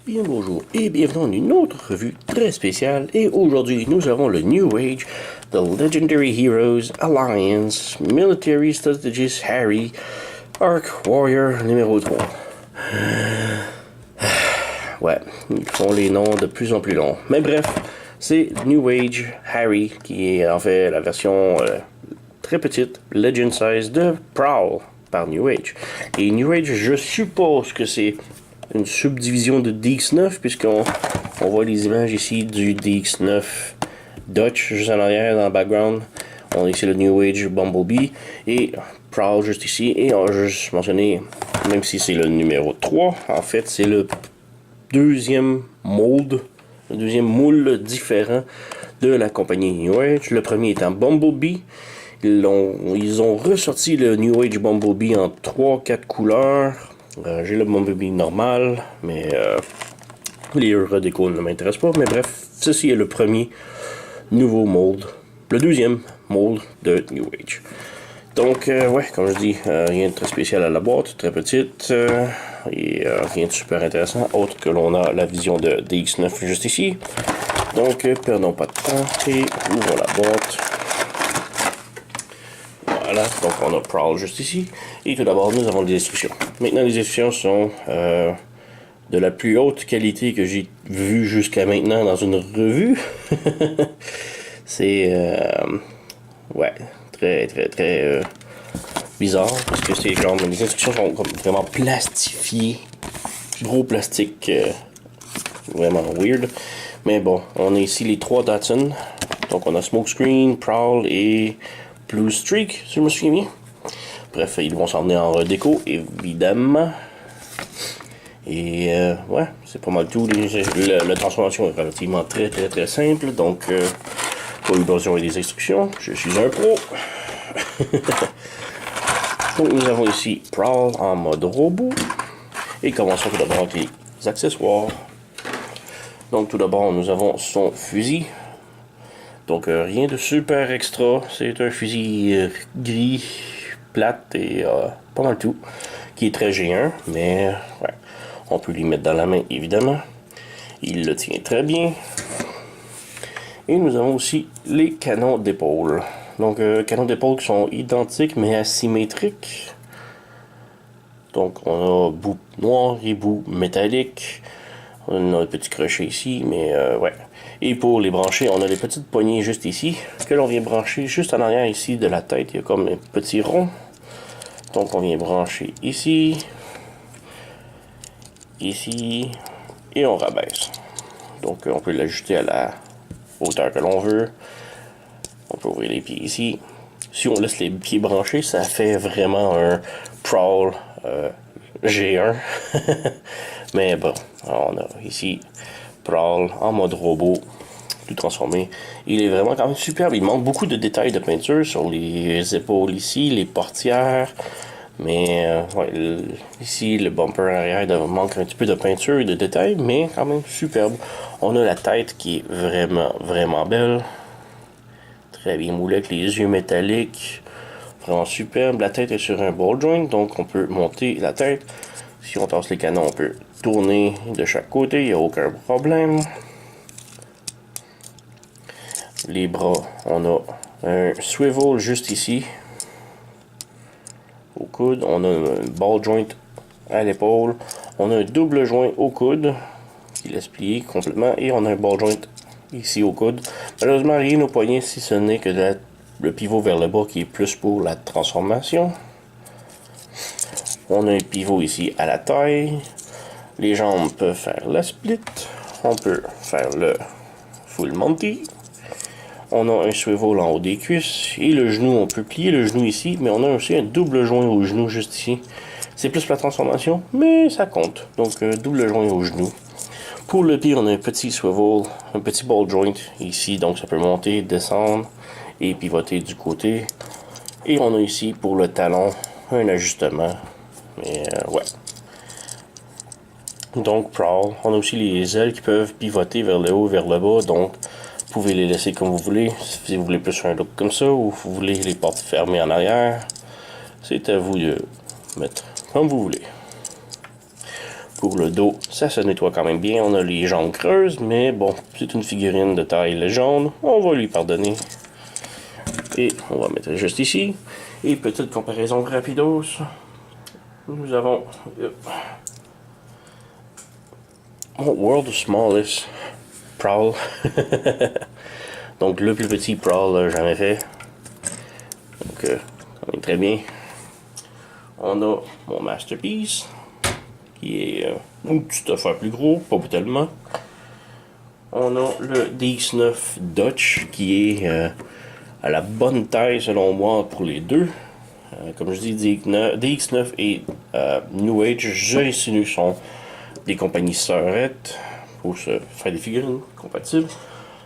Bien bonjour et bienvenue dans une autre revue très spéciale et aujourd'hui nous avons le New Age, The Legendary Heroes Alliance, Military Strategist Harry, Arc Warrior numéro 3. Ouais, ils font les noms de plus en plus longs. Mais bref, c'est New Age Harry qui est en fait la version très petite, Legend Size de Prowl par New Age. Et New Age, je suppose que c'est une subdivision de DX9 puisqu'on voit les images ici du DX9 Dutch juste en arrière dans le background. On a ici le New Age Bumblebee et Prowl juste ici. Et on va juste mentionner, même si c'est le numéro 3, en fait c'est le deuxième mold, le deuxième moule différent de la compagnie New Age. Le premier étant Bumblebee. Ils ont ressorti le New Age Bumblebee en 3-4 couleurs. J'ai le Bumblebee normal, mais les redécos ne m'intéressent pas. Mais bref, ceci est le premier nouveau mold, le deuxième mold de New Age. Donc, ouais, comme je dis, rien de très spécial à la boîte, très petite, et rien de super intéressant, autre que l'on a la vision de DX9 juste ici. Donc, perdons pas de temps et ouvrons la boîte. Voilà, donc on a Prowl juste ici. Et tout d'abord, nous avons les instructions. Maintenant, les instructions sont de la plus haute qualité que j'ai vue jusqu'à maintenant dans une revue. C'est, ouais, très bizarre. Parce que c'est genre, les instructions sont comme vraiment plastifiées. Gros plastique, vraiment weird. Mais bon, on a ici les 3 Datsun. Donc on a Smokescreen, Prowl et Blue Streak, si je me souviens bien. Bref, ils vont s'en venir en redéco, évidemment. Et ouais, c'est pas mal tout. La transformation est relativement très simple. Donc, pas eu besoin des instructions. Je suis un pro. Donc, nous avons ici Prowl en mode robot. Et commençons tout d'abord avec les accessoires. Donc, tout d'abord, nous avons son fusil. Donc rien de super extra, c'est un fusil gris, plate et pas mal tout, qui est très G1, mais ouais, on peut lui mettre dans la main évidemment. Il le tient très bien. Et nous avons aussi les canons d'épaule. Donc canons d'épaule qui sont identiques mais asymétriques. Donc on a bout noir et bout métallique. On a un petit crochet ici, mais ouais. Et pour les brancher, on a les petites poignées juste ici, que l'on vient brancher juste en arrière ici de la tête. Il y a comme un petit rond. Donc on vient brancher ici, ici, et on rabaisse. Donc on peut l'ajuster à la hauteur que l'on veut. On peut ouvrir les pieds ici. Si on laisse les pieds branchés, ça fait vraiment un Prowl G1. Mais bon, on a ici Prowl en mode robot, tout transformé. Il est vraiment quand même superbe. Il manque beaucoup de détails de peinture sur les épaules ici, les portières. Mais ouais, ici, le bumper arrière manque un petit peu de peinture et de détails, mais quand même superbe. On a la tête qui est vraiment belle. Très bien moulée avec les yeux métalliques. Vraiment superbe. La tête est sur un ball joint, donc on peut monter la tête. Si on tasse les canons, on peut tourner de chaque côté, il n'y a aucun problème. Les bras, on a un swivel juste ici. Au coude, on a un ball joint à l'épaule. On a un double joint au coude qui laisse plier complètement. Et on a un ball joint ici au coude. Malheureusement, rien au poignet si ce n'est que le pivot vers le bas qui est plus pour la transformation. On a un pivot ici à la taille. Les jambes peuvent faire la split. On peut faire le full monty. On a un swivel en haut des cuisses. Et le genou, on peut plier le genou ici. Mais on a aussi un double joint au genou juste ici. C'est plus pour la transformation, mais ça compte. Donc, double joint au genou. Pour le pied, on a un petit swivel, un petit ball joint ici. Donc, ça peut monter, descendre et pivoter du côté. Et on a ici, pour le talon, un ajustement. Mais ouais. Donc Prowl, on a aussi les ailes qui peuvent pivoter vers le haut, vers le bas. Donc vous pouvez les laisser comme vous voulez. Si vous voulez plus un look comme ça ou vous voulez les portes fermées en arrière, c'est à vous de mettre comme vous voulez. Pour le dos, ça se nettoie quand même bien. On a les jambes creuses, mais bon, c'est une figurine de taille jaune. On va lui pardonner. Et on va mettre juste ici. Et petite comparaison rapidos. Nous avons mon World's Smallest Prowl. Donc le plus petit Prowl jamais fait. Donc ça va très bien. On a mon Masterpiece qui est un petit affaire plus gros, pas tellement. On a le DX9 Dutch qui est à la bonne taille selon moi pour les deux. Comme je dis, DX9 et New Age, j'insinue, sont des compagnies sœurettes pour se faire des figurines compatibles.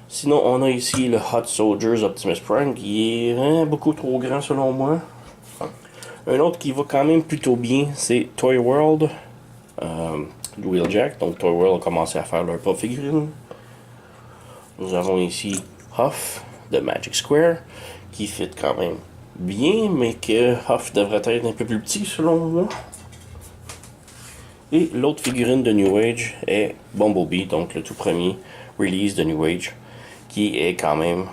Sinon, on a ici le Hot Soldiers Optimus Prime qui est beaucoup trop grand selon moi. Un autre qui va quand même plutôt bien, c'est Toy World, Wheeljack. Donc Toy World a commencé à faire leur propre figurine. Nous avons ici Huff de Magic Square qui fit quand même bien, mais que Huff devrait être un peu plus petit selon moi. Et l'autre figurine de New Age est Bumblebee, donc le tout premier release de New Age, qui est quand même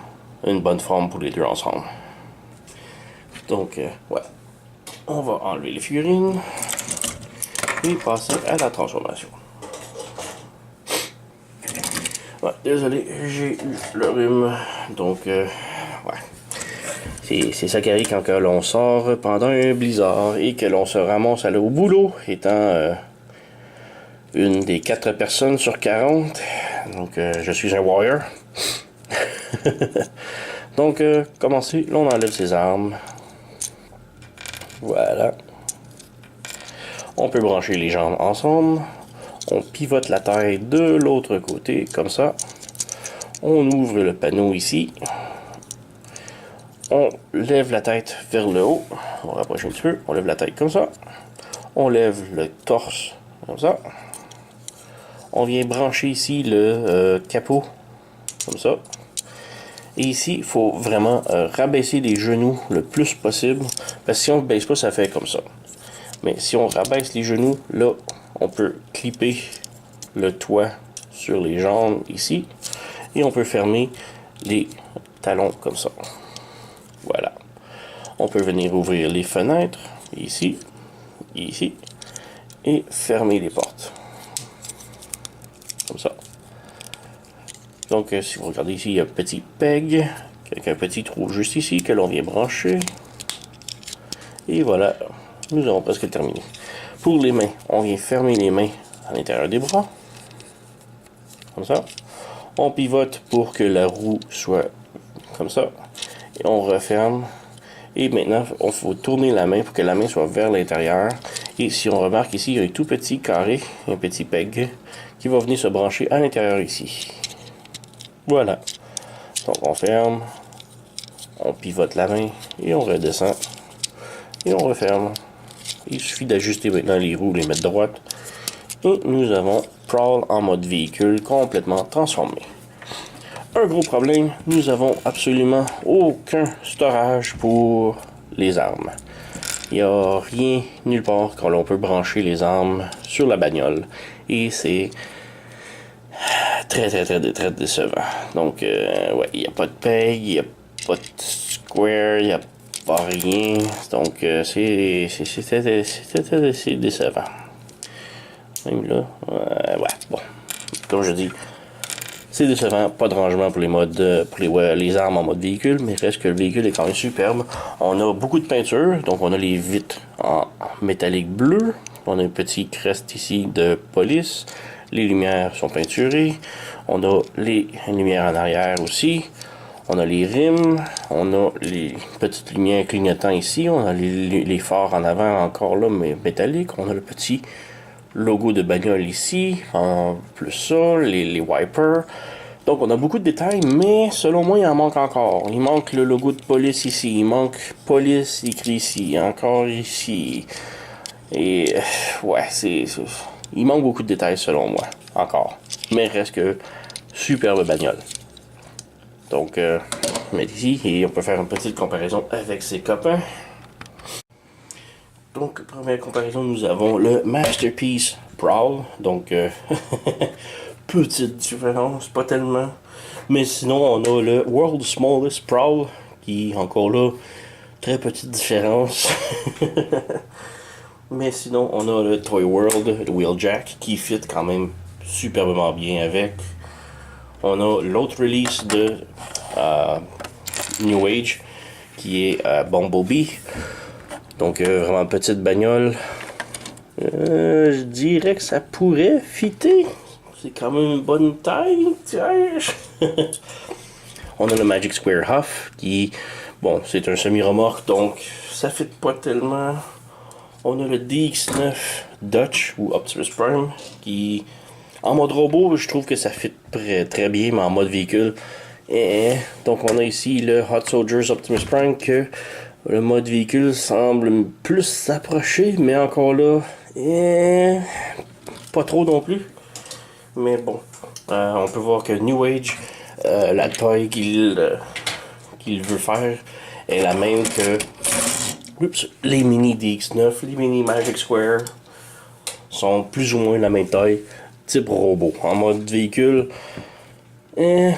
une bonne forme pour les deux ensemble. Donc, ouais. On va enlever les figurines et passer à la transformation. Ouais, désolé, j'ai eu le rhume, donc, ouais. C'est ça qui arrive quand l'on sort pendant un blizzard et que l'on se ramasse à aller au boulot, étant une des 4 personnes sur 40. Donc, je suis un warrior. Donc, commencer, là, on enlève ses armes. Voilà. On peut brancher les jambes ensemble. On pivote la taille de l'autre côté, comme ça. On ouvre le panneau ici. On lève la tête vers le haut. On rapproche un petit peu. On lève la tête comme ça. On lève le torse comme ça. On vient brancher ici le capot comme ça. Et ici, il faut vraiment rabaisser les genoux le plus possible. Parce que si on ne baisse pas, ça fait comme ça. Mais si on rabaisse les genoux, là, on peut clipper le toit sur les jambes ici. Et on peut fermer les talons comme ça. Voilà. On peut venir ouvrir les fenêtres ici, ici. Et fermer les portes. Comme ça. Donc, si vous regardez ici, il y a un petit peg, avec un petit trou juste ici que l'on vient brancher. Et voilà, nous avons presque terminé. Pour les mains, on vient fermer les mains à l'intérieur des bras. Comme ça. On pivote pour que la roue soit comme ça. Et on referme. Et maintenant, il faut tourner la main pour que la main soit vers l'intérieur. Et si on remarque ici, il y a un tout petit carré, un petit peg, qui va venir se brancher à l'intérieur ici. Voilà. Donc on ferme, on pivote la main et on redescend. Et on referme. Il suffit d'ajuster maintenant les roues, les mettre droites. Et nous avons Prowl en mode véhicule complètement transformé. Un gros problème, nous avons absolument aucun storage pour les armes. Il n'y a rien nulle part quand on peut brancher les armes sur la bagnole. Et c'est très décevant. Donc, ouais, il n'y a pas de peg, il n'y a pas de square, il n'y a pas rien. Donc, c'est décevant. Même là, ouais, bon. Comme je dis, c'est décevant, pas de rangement pour les modes, pour les armes en mode véhicule, mais reste que le véhicule est quand même superbe. On a beaucoup de peinture, donc on a les vitres en métallique bleu. On a un petit crest ici de police. Les lumières sont peinturées. On a les lumières en arrière aussi. On a les rims. On a les petites lumières clignotants ici. On a les phares en avant encore là, mais métalliques. On a le petit logo de bagnole ici. En plus ça, les wipers. Donc on a beaucoup de détails, mais selon moi, il en manque encore. Il manque le logo de police ici. Il manque police écrit ici. Encore ici. Et ouais, il manque beaucoup de détails selon moi, encore. Mais reste que superbe bagnole. Donc, on met ici et on peut faire une petite comparaison avec ses copains. Donc, première comparaison, nous avons le Masterpiece Prowl. Donc, petite différence, pas tellement. Mais sinon, on a le World's Smallest Prowl, qui, encore là, très petite différence. Mais sinon, on a le Toy World, le Wheeljack, qui fit quand même superbement bien avec. On a l'autre release de New Age, qui est Bumblebee. Donc, vraiment petite bagnole. Je dirais que ça pourrait fitter. C'est quand même une bonne taille. On a le Magic Square Huff, qui, bon, c'est un semi-remorque, donc ça fit pas tellement. On a le DX9 Dutch, ou Optimus Prime, qui, en mode robot, je trouve que ça fit très bien, mais en mode véhicule. Donc on a ici le Hot Soldiers Optimus Prime, que le mode véhicule semble plus s'approcher, mais encore là, pas trop non plus. Mais bon, on peut voir que New Age, la taille qu'il veut faire est la même que les mini DX9, les mini Magic Square sont plus ou moins la même taille, type robot. En mode véhicule,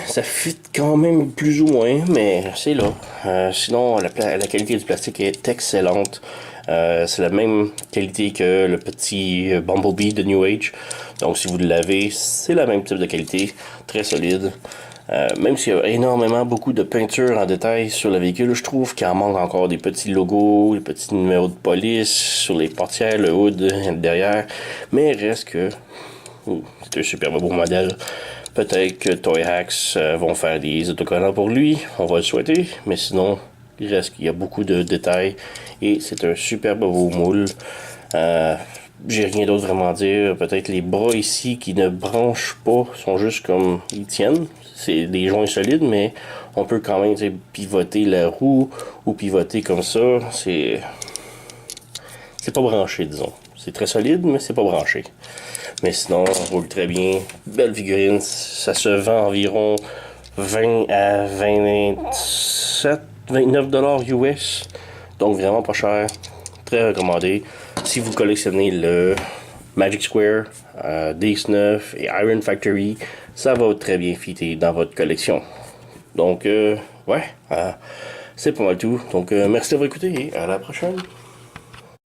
ça fit quand même plus ou moins, mais c'est là. Sinon, la qualité du plastique est excellente. C'est la même qualité que le petit Bumblebee de New Age. Donc si vous l'avez, c'est la même type de qualité, très solide. Même s'il y a énormément beaucoup de peinture en détail sur le véhicule, je trouve qu'il en manque encore des petits logos, des petits numéros de police sur les portières, le hood derrière. Mais reste que c'est un super beau modèle. Peut-être que Toy Hacks vont faire des autocollants pour lui, on va le souhaiter, mais sinon, il reste qu'il y a beaucoup de détails et c'est un super beau moule. J'ai rien d'autre vraiment à dire. Peut-être les bras ici qui ne branchent pas, sont juste comme ils tiennent. C'est des joints solides, mais on peut quand même pivoter la roue ou pivoter comme ça. C'est pas branché, disons. C'est très solide, mais c'est pas branché. Mais sinon, on roule très bien. Belle figurine. Ça se vend environ 20 à 27, 29$ US. Donc vraiment pas cher. Très recommandé. Si vous collectionnez le Magic Square, DX9 et Iron Factory, ça va très bien fitter dans votre collection. Donc, ouais, c'est pas mal tout. Donc, merci d'avoir écouté et à la prochaine.